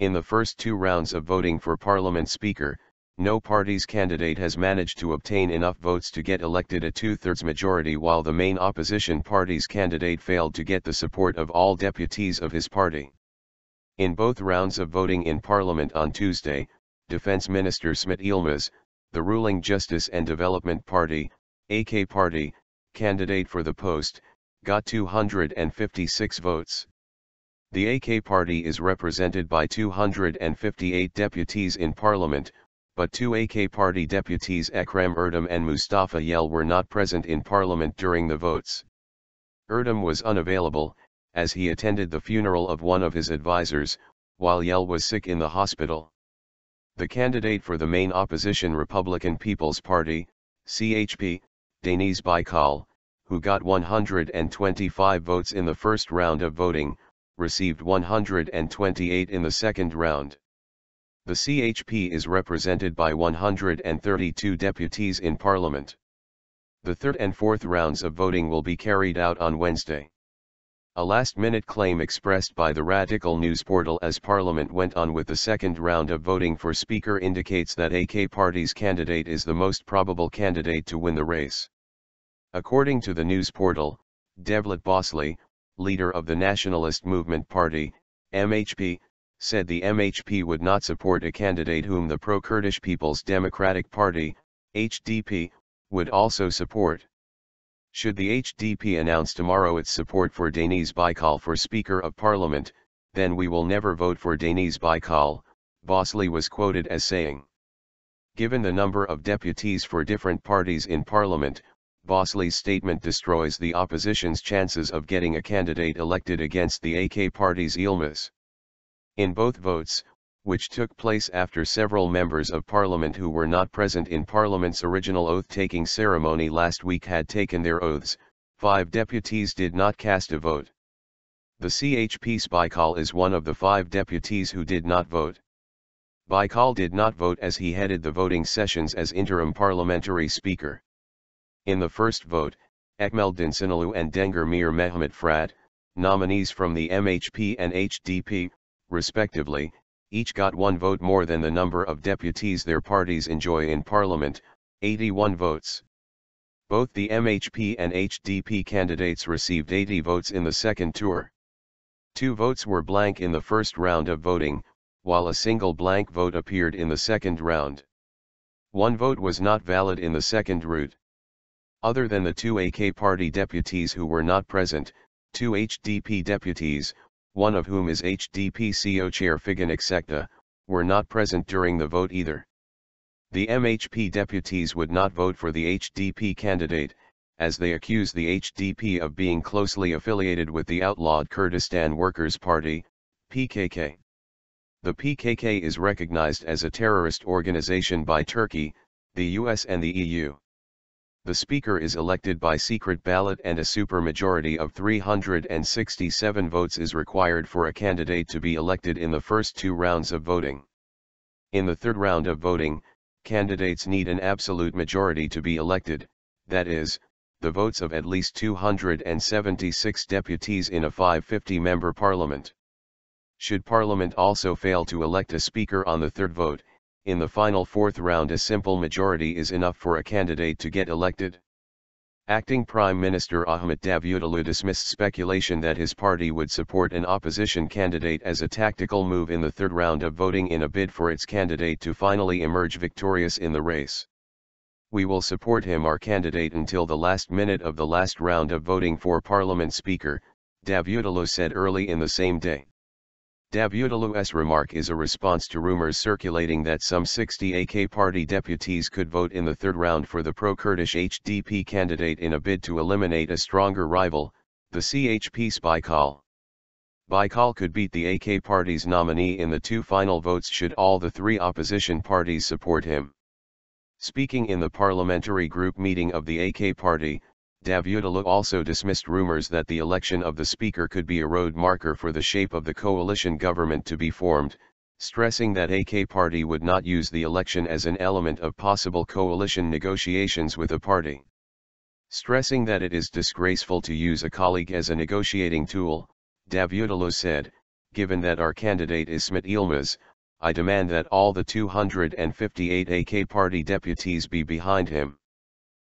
In the first two rounds of voting for Parliament Speaker, no party's candidate has managed to obtain enough votes to get elected a two-thirds majority, while the main opposition party's candidate failed to get the support of all deputies of his party. In both rounds of voting in Parliament on Tuesday, Defence Minister İsmet Yılmaz, the ruling Justice and Development Party, AK Party, candidate for the post, got 256 votes. The AK Party is represented by 258 deputies in Parliament, but two AK Party deputies Ekrem Erdem and Mustafa were not present in Parliament during the votes. Erdem was unavailable, as he attended the funeral of one of his advisors, while Yel was sick in the hospital. The candidate for the main opposition Republican People's Party, CHP, Deniz Baykal, who got 125 votes in the first round of voting, received 128 in the second round. The CHP is represented by 132 deputies in Parliament. The third and fourth rounds of voting will be carried out on Wednesday. A last-minute claim expressed by the Radical news portal as Parliament went on with the second round of voting for Speaker indicates that AK Party's candidate is the most probable candidate to win the race. According to the news portal, Devlet Bahçeli, leader of the Nationalist Movement Party, MHP, said the MHP would not support a candidate whom the pro-Kurdish People's Democratic Party, HDP, would also support. Should the HDP announce tomorrow its support for Deniz Baykal for Speaker of Parliament, then we will never vote for Deniz Baykal, Bahçeli was quoted as saying. Given the number of deputies for different parties in Parliament, Bahçeli's statement destroys the opposition's chances of getting a candidate elected against the AK Party's Yılmaz. In both votes, which took place after several members of Parliament who were not present in Parliament's original oath-taking ceremony last week had taken their oaths, 5 deputies did not cast a vote. The CHP's Baykal is one of the 5 deputies who did not vote. Baykal did not vote as he headed the voting sessions as interim parliamentary speaker. In the first vote, Ekmel Dinsinolu and Dengir Mir Mehmet Fırat, nominees from the MHP and HDP, respectively, each got 1 vote more than the number of deputies their parties enjoy in Parliament, 81 votes. Both the MHP and HDP candidates received 80 votes in the second tour. 2 votes were blank in the first round of voting, while a single blank vote appeared in the second round. 1 vote was not valid in the second route. Other than the 2 AK Party deputies who were not present, 2 HDP deputies, one of whom is HDP CO Chair Figen Eksekta, were not present during the vote either. The MHP deputies would not vote for the HDP candidate, as they accuse the HDP of being closely affiliated with the outlawed Kurdistan Workers' Party, PKK. The PKK is recognized as a terrorist organization by Turkey, the US and the EU. The Speaker is elected by secret ballot and a supermajority of 367 votes is required for a candidate to be elected in the first 2 rounds of voting. In the third round of voting, candidates need an absolute majority to be elected, that is, the votes of at least 276 deputies in a 550-member parliament. Should Parliament also fail to elect a Speaker on the third vote, in the final fourth round a simple majority is enough for a candidate to get elected. Acting Prime Minister Ahmet Davutoglu dismissed speculation that his party would support an opposition candidate as a tactical move in the third round of voting in a bid for its candidate to finally emerge victorious in the race. We will support our candidate until the last minute of the last round of voting for Parliament Speaker, Davutoglu said early in the same day. Davutoglu's remark is a response to rumors circulating that some 60 AK Party deputies could vote in the third round for the pro-Kurdish HDP candidate in a bid to eliminate a stronger rival, the CHP's Baykal. Baykal could beat the AK Party's nominee in the 2 final votes should all the 3 opposition parties support him. Speaking in the parliamentary group meeting of the AK Party, Davutoglu also dismissed rumors that the election of the Speaker could be a road marker for the shape of the coalition government to be formed, stressing that AK Party would not use the election as an element of possible coalition negotiations with a party. Stressing that it is disgraceful to use a colleague as a negotiating tool, Davutoglu said, given that our candidate is İsmet Yılmaz, I demand that all the 258 AK party deputies be behind him.